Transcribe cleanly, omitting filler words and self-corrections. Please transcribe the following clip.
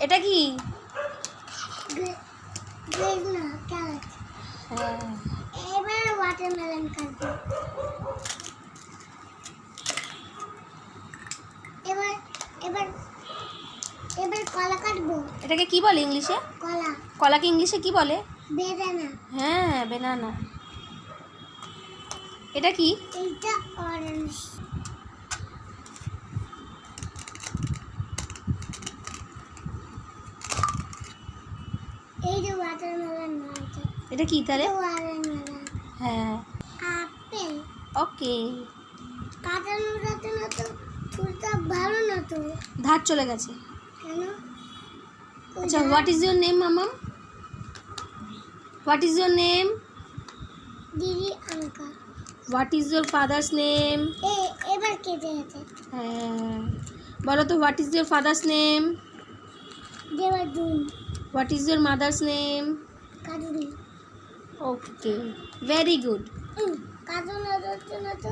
এটা কি? হ্যাঁ, এবার ওয়াটারমেলন কাটবো। এবার এবার এবার কলা কাটবো। এটাকে কি বলে ইংলিশে? কলা। কলাকে ইংলিশে কি বলে? বেদানা। হ্যাঁ, বেনানা। এটা কি? এটা অরেঞ্জ। এই যে ওয়াটারমেলন আছে। এটা কি তাহলে? ওয়াটারমেলন। হ্যাঁ, আপেল। ওকে। কাটানোটা তো না তো, ফুলটা ভালো না তো। ধার চলে গেছে। কেন? আচ্ছা, হোয়াট ইজ ইউর নেম মামাম? What is your name? দিদি আঙ্কা। What is your father's name? এবার কেটে গেছে। হ্যাঁ, বলো তো what is your father's name? দেবাদুন। What is your mother's name? কাজুরি। Okay, very good. কাজু না তো